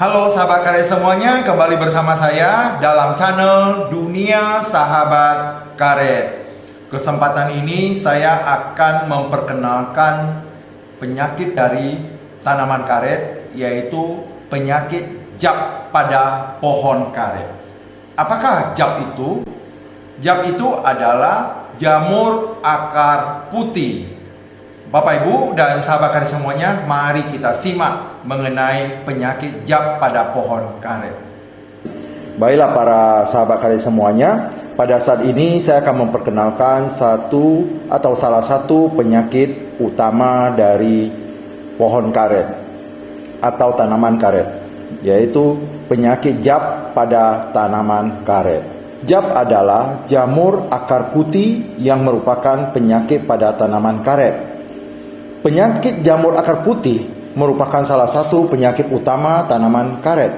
Halo sahabat karet semuanya, kembali bersama saya dalam channel Dunia Sahabat Karet. Kesempatan ini saya akan memperkenalkan penyakit dari tanaman karet, yaitu penyakit jab pada pohon karet. Apakah jab itu? Jab itu adalah jamur akar putih. Bapak Ibu dan sahabat karet semuanya, mari kita simak mengenai penyakit jab pada pohon karet. Baiklah para sahabat karet semuanya, pada saat ini saya akan memperkenalkan salah satu penyakit utama dari pohon karet atau tanaman karet, yaitu penyakit jab pada tanaman karet. Jab adalah jamur akar putih yang merupakan penyakit pada tanaman karet. Penyakit jamur akar putih merupakan salah satu penyakit utama tanaman karet.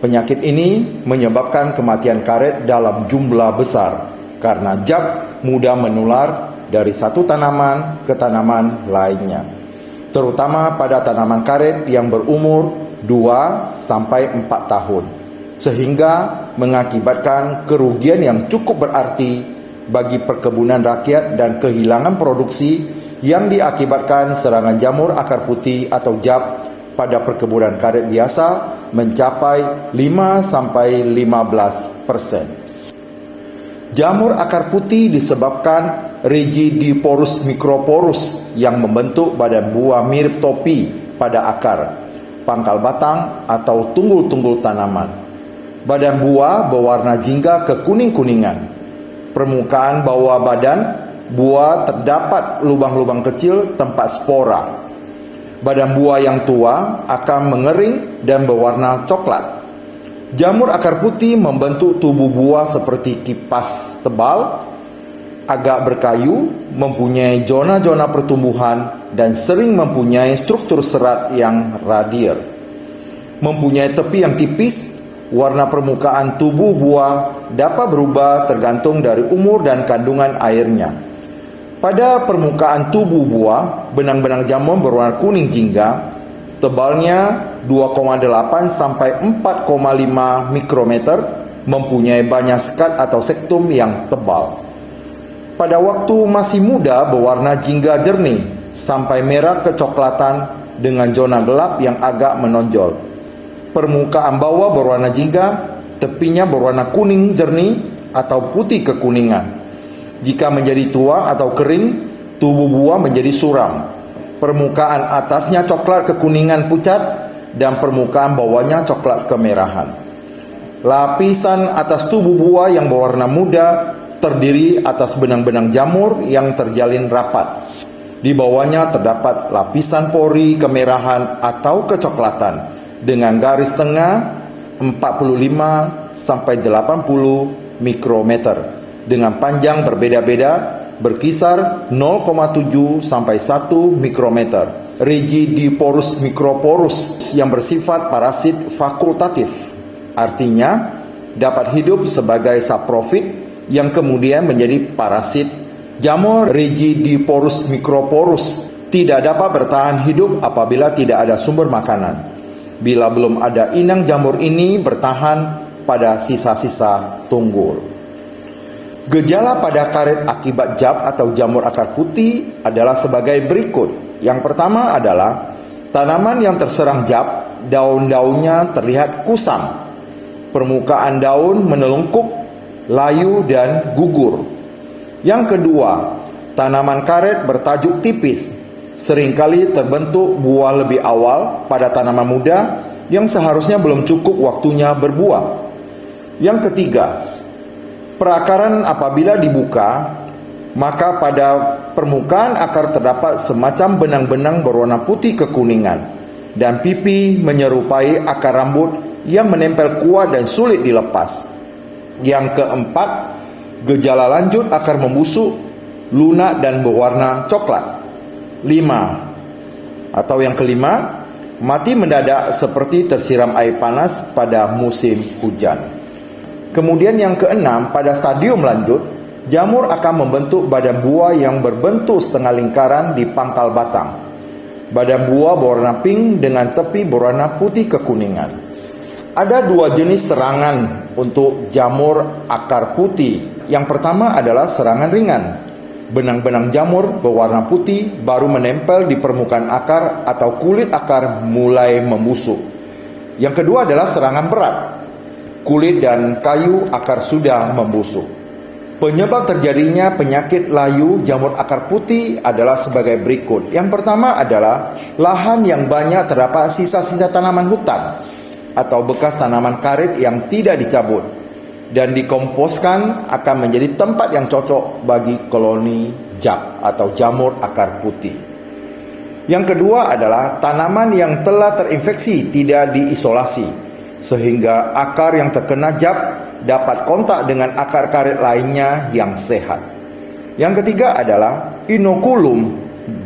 Penyakit ini menyebabkan kematian karet dalam jumlah besar karena jab mudah menular dari satu tanaman ke tanaman lainnya, terutama pada tanaman karet yang berumur 2-4 tahun, sehingga mengakibatkan kerugian yang cukup berarti bagi perkebunan rakyat dan kehilangan produksi yang diakibatkan serangan jamur akar putih atau jab pada perkebunan karet biasa mencapai 5-15%. Jamur akar putih disebabkan Rigidiporus microporus yang membentuk badan buah mirip topi pada akar, pangkal batang atau tunggul-tunggul tanaman. Badan buah berwarna jingga kekuning-kuningan. Permukaan bawah badan buah terdapat lubang-lubang kecil tempat spora. Badan buah yang tua akan mengering dan berwarna coklat. Jamur akar putih membentuk tubuh buah seperti kipas tebal, agak berkayu, mempunyai zona-zona pertumbuhan dan sering mempunyai struktur serat yang radial. Mempunyai tepi yang tipis. Warna permukaan tubuh buah dapat berubah tergantung dari umur dan kandungan airnya. Pada permukaan tubuh buah, benang-benang jamur berwarna kuning jingga, tebalnya 2,8 sampai 4,5 mikrometer, mempunyai banyak sekat atau sektum yang tebal. Pada waktu masih muda berwarna jingga jernih sampai merah kecoklatan dengan zona gelap yang agak menonjol. Permukaan bawah berwarna jingga, tepinya berwarna kuning jernih atau putih kekuningan. Jika menjadi tua atau kering, tubuh buah menjadi suram. Permukaan atasnya coklat kekuningan pucat dan permukaan bawahnya coklat kemerahan. Lapisan atas tubuh buah yang berwarna muda terdiri atas benang-benang jamur yang terjalin rapat. Di bawahnya terdapat lapisan pori kemerahan atau kecoklatan dengan garis tengah 45 sampai 80 mikrometer dengan panjang berbeda-beda berkisar 0,7 sampai 1 mikrometer. Rigidiporus microporus yang bersifat parasit fakultatif, artinya dapat hidup sebagai saprofit yang kemudian menjadi parasit. Jamur Rigidiporus microporus tidak dapat bertahan hidup apabila tidak ada sumber makanan. Bila belum ada inang jamur ini bertahan pada sisa-sisa tunggul. Gejala pada karet akibat jab atau jamur akar putih adalah sebagai berikut. Yang pertama adalah tanaman yang terserang jab, daun-daunnya terlihat kusam. Permukaan daun menelungkup, layu dan gugur. Yang kedua, tanaman karet bertajuk tipis. Seringkali terbentuk buah lebih awal pada tanaman muda yang seharusnya belum cukup waktunya berbuah. Yang ketiga, perakaran apabila dibuka, maka pada permukaan akar terdapat semacam benang-benang berwarna putih kekuningan dan pipi menyerupai akar rambut yang menempel kuat dan sulit dilepas. Yang keempat, gejala lanjut akar membusuk, lunak dan berwarna coklat. 5. Atau yang kelima, mati mendadak seperti tersiram air panas pada musim hujan. Kemudian yang keenam, pada stadium lanjut, jamur akan membentuk badan buah yang berbentuk setengah lingkaran di pangkal batang. Badan buah berwarna pink dengan tepi berwarna putih kekuningan. Ada dua jenis serangan untuk jamur akar putih. Yang pertama adalah serangan ringan. Benang-benang jamur berwarna putih baru menempel di permukaan akar atau kulit akar mulai membusuk. Yang kedua adalah serangan berat. Kulit dan kayu akar sudah membusuk. Penyebab terjadinya penyakit layu jamur akar putih adalah sebagai berikut. Yang pertama adalah lahan yang banyak terdapat sisa-sisa tanaman hutan atau bekas tanaman karet yang tidak dicabut dan dikomposkan akan menjadi tempat yang cocok bagi koloni jab atau jamur akar putih. Yang kedua adalah tanaman yang telah terinfeksi tidak diisolasi sehingga akar yang terkena jab dapat kontak dengan akar karet lainnya yang sehat. Yang ketiga adalah inokulum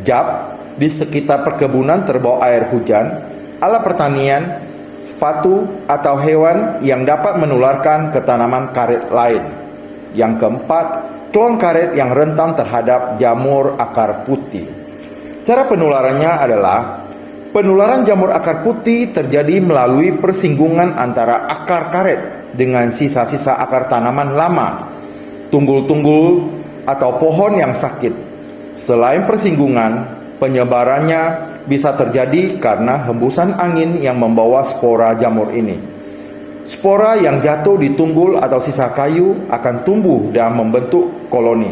jab di sekitar perkebunan terbawa air hujan, alat pertanian, sepatu atau hewan yang dapat menularkan ke tanaman karet lain. Yang keempat, klon karet yang rentan terhadap jamur akar putih. Cara penularannya adalah penularan jamur akar putih terjadi melalui persinggungan antara akar karet dengan sisa-sisa akar tanaman lama, tunggul-tunggul atau pohon yang sakit. Selain persinggungan, penyebarannya bisa terjadi karena hembusan angin yang membawa spora jamur ini. Spora yang jatuh di tunggul atau sisa kayu akan tumbuh dan membentuk koloni.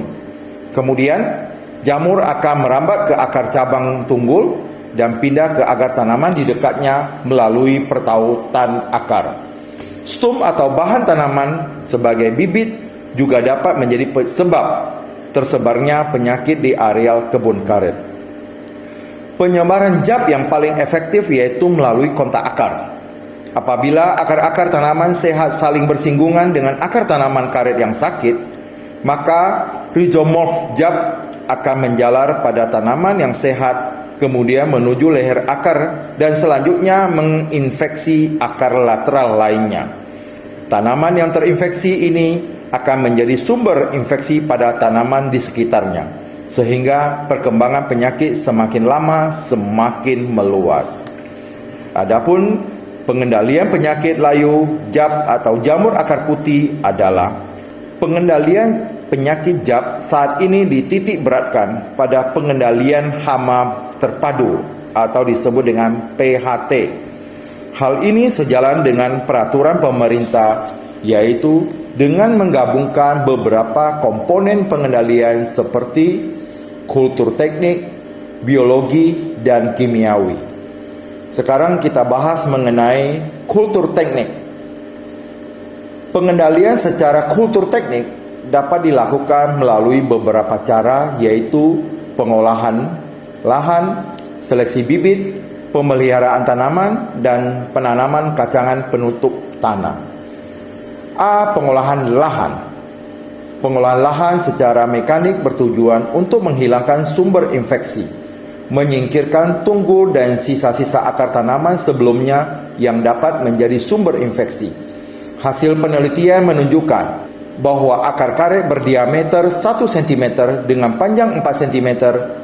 Kemudian, jamur akan merambat ke akar cabang tunggul dan pindah ke akar tanaman di dekatnya melalui pertautan akar. Stum atau bahan tanaman sebagai bibit juga dapat menjadi sebab tersebarnya penyakit di areal kebun karet. Penyebaran jab yang paling efektif yaitu melalui kontak akar. Apabila akar-akar tanaman sehat saling bersinggungan dengan akar tanaman karet yang sakit, maka rhizomorph jab akan menjalar pada tanaman yang sehat, kemudian menuju leher akar dan selanjutnya menginfeksi akar lateral lainnya. Tanaman yang terinfeksi ini akan menjadi sumber infeksi pada tanaman di sekitarnya, sehingga perkembangan penyakit semakin lama semakin meluas. Adapun pengendalian penyakit layu jab atau jamur akar putih adalah pengendalian penyakit jab saat ini dititik beratkan pada pengendalian hama terpadu atau disebut dengan PHT. Hal ini sejalan dengan peraturan pemerintah, yaitu dengan menggabungkan beberapa komponen pengendalian seperti kultur teknik, biologi, dan kimiawi. Sekarang kita bahas mengenai kultur teknik. Pengendalian secara kultur teknik dapat dilakukan melalui beberapa cara, yaitu pengolahan lahan, seleksi bibit, pemeliharaan tanaman, dan penanaman kacangan penutup tanah. A. Pengolahan lahan. Pengolahan lahan secara mekanik bertujuan untuk menghilangkan sumber infeksi, menyingkirkan tunggul dan sisa-sisa akar tanaman sebelumnya yang dapat menjadi sumber infeksi. Hasil penelitian menunjukkan bahwa akar karet berdiameter 1 cm dengan panjang 4 cm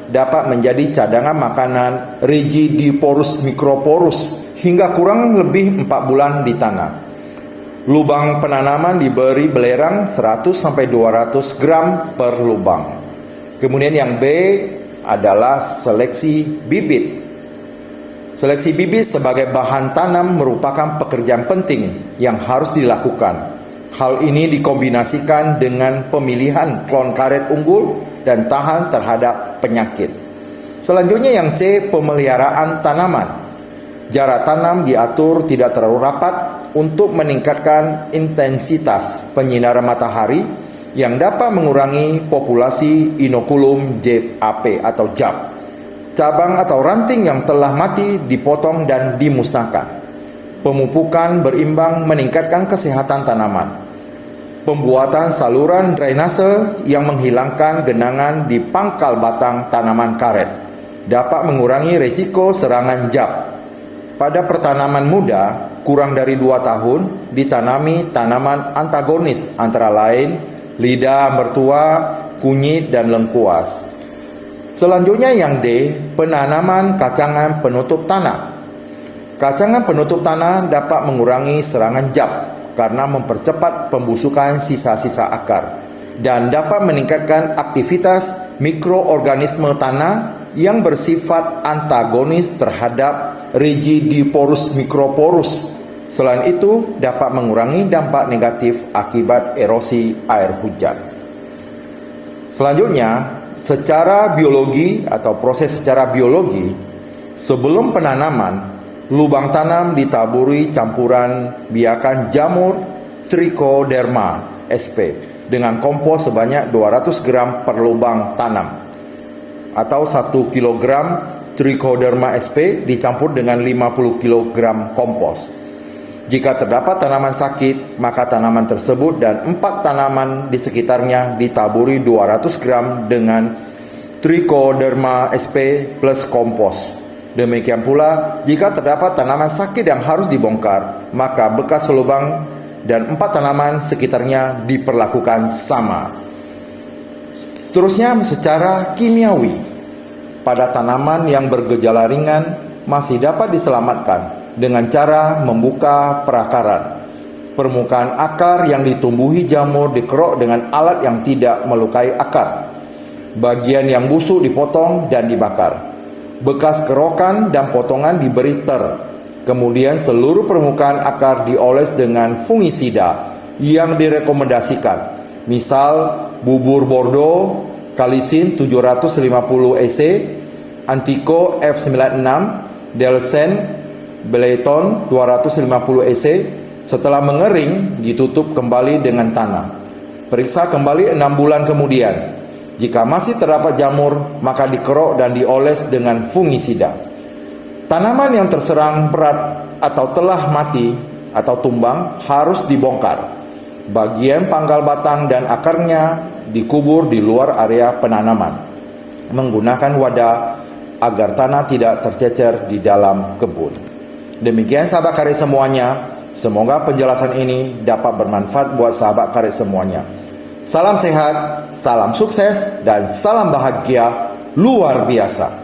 dapat menjadi cadangan makanan Rigidiporus microporus hingga kurang lebih 4 bulan di tanah. Lubang penanaman diberi belerang 100-200 gram per lubang. Kemudian yang B adalah seleksi bibit. Seleksi bibit sebagai bahan tanam merupakan pekerjaan penting yang harus dilakukan. Hal ini dikombinasikan dengan pemilihan klon karet unggul dan tahan terhadap penyakit. Selanjutnya yang C, pemeliharaan tanaman. Jarak tanam diatur tidak terlalu rapat untuk meningkatkan intensitas penyinaran matahari yang dapat mengurangi populasi inokulum JAP atau JAP. Cabang atau ranting yang telah mati dipotong dan dimusnahkan. Pemupukan berimbang meningkatkan kesehatan tanaman. Pembuatan saluran drainase yang menghilangkan genangan di pangkal batang tanaman karet dapat mengurangi risiko serangan JAP. Pada pertanaman muda, kurang dari 2 tahun, ditanami tanaman antagonis antara lain lidah mertua, kunyit, dan lengkuas. Selanjutnya yang D, penanaman kacangan penutup tanah. Kacangan penutup tanah dapat mengurangi serangan jab karena mempercepat pembusukan sisa-sisa akar dan dapat meningkatkan aktivitas mikroorganisme tanah yang bersifat antagonis terhadap Rigidiporus microporus. Selain itu, dapat mengurangi dampak negatif akibat erosi air hujan. Selanjutnya, secara biologi atau proses secara biologi, sebelum penanaman, lubang tanam ditaburi campuran biakan jamur Trichoderma sp dengan kompos sebanyak 200 gram per lubang tanam atau 1 kg Trichoderma sp dicampur dengan 50 kg kompos. Jika terdapat tanaman sakit, maka tanaman tersebut dan 4 tanaman di sekitarnya ditaburi 200 gram dengan Trichoderma sp plus kompos. Demikian pula, jika terdapat tanaman sakit yang harus dibongkar, maka bekas lubang dan 4 tanaman sekitarnya diperlakukan sama. Seterusnya, secara kimiawi, pada tanaman yang bergejala ringan masih dapat diselamatkan dengan cara membuka perakaran. Permukaan akar yang ditumbuhi jamur dikerok dengan alat yang tidak melukai akar. Bagian yang busuk dipotong dan dibakar. Bekas kerokan dan potongan diberi ter. Kemudian seluruh permukaan akar dioles dengan fungisida yang direkomendasikan. Misal bubur Bordeaux, Kalisin 750 EC, Antico F96, Delsen Beleton 250 EC. Setelah mengering, ditutup kembali dengan tanah. Periksa kembali 6 bulan kemudian. Jika masih terdapat jamur, maka dikerok dan dioles dengan fungisida. Tanaman yang terserang berat atau telah mati atau tumbang harus dibongkar. Bagian pangkal batang dan akarnya dikubur di luar area penanaman menggunakan wadah agar tanah tidak tercecer di dalam kebun. Demikian sahabat karya semuanya, semoga penjelasan ini dapat bermanfaat buat sahabat karya semuanya. Salam sehat, salam sukses, dan salam bahagia luar biasa.